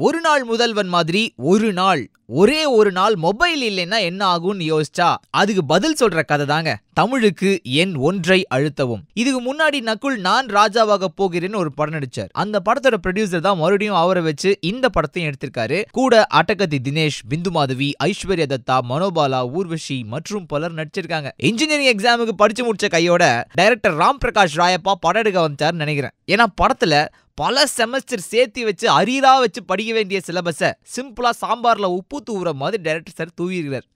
ஒரு நாள் முதல்வன் மாதிரி ஒரே ஒரு நாள் மொபைல் இல்லைன்னா என்ன ஆகும்னு யோசிச்சா அதுக்கு பதில் சொல்ற கதை தாங்க தமிழுக்கு எண் 1 அழுத்தவும். இதுக்கு முன்னாடி நக்குல் நான் ராஜாவாக போகிறேன்னு ஒரு படம் நடிச்சார். அந்த படத்தோட ப்ரொடியூசர் தான் மறுபடியும் அவரை வச்சு இந்த படத்தையும் எடுத்திருக்காரு. கூட அட்டகத்தி தினேஷ், பிந்து மாதவி, ஐஸ்வர்யா தத்தா, மனோபாலா, ஊர்வஷி மற்றும் பலர் நடிச்சிருக்காங்க. இன்ஜினியரிங் எக்ஸாமுக்கு படிச்சு முடிச்ச கையோட டைரக்டர் ராம் பிரகாஷ் ராயப்பா படம் எடுக்க வந்துட்டாருன்னு நினைக்கிறேன். ஏன்னா படத்துல பல செமஸ்டர் சேர்த்து வச்சு அரியரா வச்சு படிக்க வேண்டிய சிலபஸை சிம்பிளா சாம்பார்ல உப்பு தூவுற மாதிரி டைரக்டர் சார் தூவிருக்கிறார்.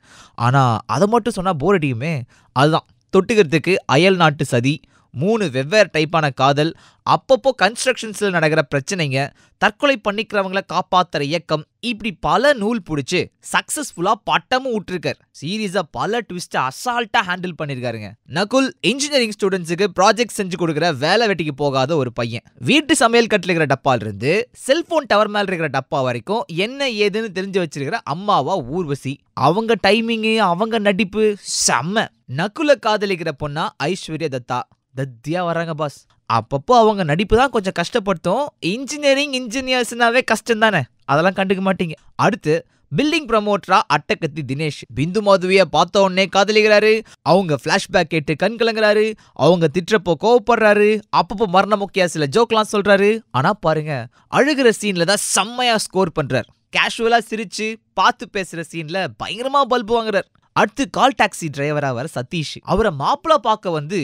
ஆனா அதை மட்டும் சொன்னா போர் அடிக்குமே. அதுதான் தொட்டுக்கிறதுக்கு அயல் நாட்டு சதி, 3 வெவ்வேறு டைப்பான காதல், அப்பப்போ கன்ஸ்ட்ரக்ஷன்ஸ்ல நடக்கிற பிரச்சனைங்க, தற்கொலை பண்ணிக்கிறவங்களை காப்பாத்துற இயக்கம், இப்படி பல நூல் பிடிச்சு சக்சஸ்ஃபுல்லா பட்டமும் விட்டுருக்கார். சீரியஸா பல ட்விஸ்ட் அசால்ட்டா ஹேண்டில் பண்ணிருக்காருங்க. நகுல் இன்ஜினியரிங் ஸ்டூடெண்ட்ஸுக்கு ப்ராஜெக்ட் செஞ்சு கொடுக்குற வேலை வெட்டிக்கு போகாத ஒரு பையன். வீட்டு சமையல் கட்டில் இருக்கிற டப்பால இருந்து செல்போன் டவர் மேல இருக்கிற டப்பா வரைக்கும் என்ன ஏதுன்னு தெரிஞ்சு வச்சிருக்கிற அம்மாவா ஊர்வசி. அவங்க டைமிங்கு, அவங்க நடிப்பு செம்ம. நகுல காதலிக்கிற பொண்ணா ஐஸ்வர்யா தத்தா தத்தியா வராங்க பாஸ். அப்பப்போ அவங்க நடிப்பு தான் கொஞ்சம் கஷ்டப்படுத்தும். இன்ஜினியர்ஸ்னாவே கஷ்டம் தானே, அதெல்லாம் கண்டுக்க மாட்டீங்க. அடுத்து பில்டிங் ப்ரமோட்டரா அட்டகத்தி தினேஷ். பிந்து மாதவியை பார்த்த உடனே காதலிக்கிறாரு. அவங்க பிளாஷ்பேக் கேட்டு கண் கலங்குறாரு. அவங்க திட்டுறப்போ கோவப்படுறாரு. அப்பப்போ மரண முக்கிய சில ஜோக்லாம் சொல்றாரு. ஆனா பாருங்க, அழுகிற சீன்ல தான் செம்மையா ஸ்கோர் பண்றாரு. கேஷுவலா சிரிச்சு பார்த்து பேசுற சீன்ல பயங்கரமா பல்பு வாங்குறாரு. அடுத்து கால் டாக்ஸி டிரைவரா வர சதீஷ். அவரை மாப்பிள பார்க்க வந்து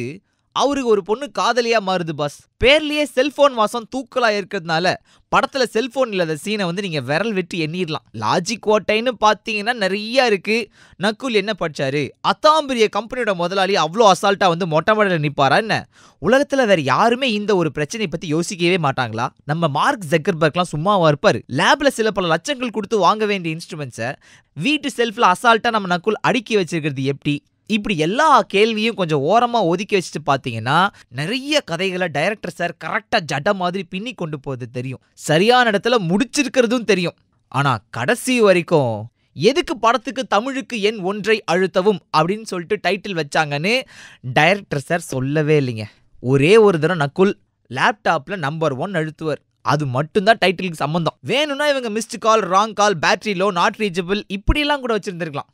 அவருக்கு ஒரு பொண்ணு காதலியா மாறுது பாஸ். பேர்லயே செல்போன் வாசம் தூக்கலா இருக்கிறதுனால படத்துல செல்போன் இல்லாத சீனை வந்து நீங்க விரல் வெட்டி எண்ணிடலாம். லாஜிக் ஓட்டைன்னு பாத்தீங்கன்னா நிறைய இருக்கு. நக்குல் என்ன படிச்சாரு? அத்தாம்பரிய கம்பெனியோட முதலாளி அவ்வளோ அசால்ட்டா வந்து மொட்டை மாடல நிப்பாரா என்ன? உலகத்துல வேற யாருமே இந்த ஒரு பிரச்சனை பத்தி யோசிக்கவே மாட்டாங்களா? நம்ம மார்க் ஜக்கர்பர்க்லாம் சும்மாவா இருப்பாரு? லேப்ல சில பல லட்சங்கள் கொடுத்து வாங்க வேண்டிய இன்ஸ்ட்ருமெண்ட்ஸை வீட்டு செல்ஃப்ல அசால்ட்டா நம்ம நக்குல் அடுக்கி வச்சிருக்கிறது எப்படி? இப்படி எல்லா கேள்வியும் கொஞ்சம் ஓரமா ஒதுக்கி வச்சுட்டு பாத்தீங்கன்னா நிறைய கதைகளை டைரக்டர் சார் கரெக்டா ஜட மாதிரி பின்னி கொண்டு போறது தெரியும். சரியான இடத்துல முடிச்சிருக்கிறதும் தெரியும். ஆனா கடைசி வரைக்கும் எதுக்கு படத்துக்கு தமிழுக்கு எண் 1 அழுத்தவும் அப்படின்னு சொல்லிட்டு டைட்டில் வச்சாங்கன்னு டைரக்டர் சார் சொல்லவே இல்லைங்க. ஒரே ஒரு தடவை நக்குல் லேப்டாப்ல நம்பர் 1 அழுத்துவார். அது மட்டும்தான் டைட்டிலுக்கு சம்பந்தம். வேணும்னா இவங்க missed call, wrong call, battery low, not reachable இப்படிலாம் கூட வச்சிருந்திருக்கலாம்.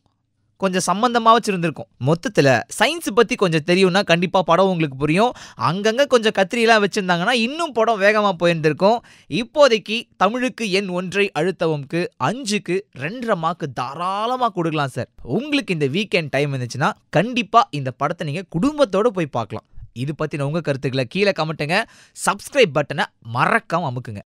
கொஞ்சம் சம்பந்தமா வச்சிருந்திருக்கும். மொத்தத்துல சயின்ஸ் பத்தி கொஞ்சம் தெரியும்னா கண்டிப்பா படம் உங்களுக்கு புரியும். அங்கங்க கொஞ்சம் கத்திரியெல்லாம் வச்சிருந்தாங்கன்னா இன்னும் படம் வேகமா போயிருந்திருக்கும். இப்போதைக்கு தமிழுக்கு எண் 1 அழுத்தவும்க்கு 5க்கு 2.5 மார்க் தாராளமா கொடுக்கலாம் சார். உங்களுக்கு இந்த வீக்கெண்ட் டைம் இருந்துச்சுன்னா கண்டிப்பா இந்த படத்தை நீங்க குடும்பத்தோட போய் பார்க்கலாம். இது பத்தின உங்க கருத்துக்களை கீழே கமெண்ட்டுங்க. சப்ஸ்கிரைப் பட்டனை மறக்காம அமுக்குங்க.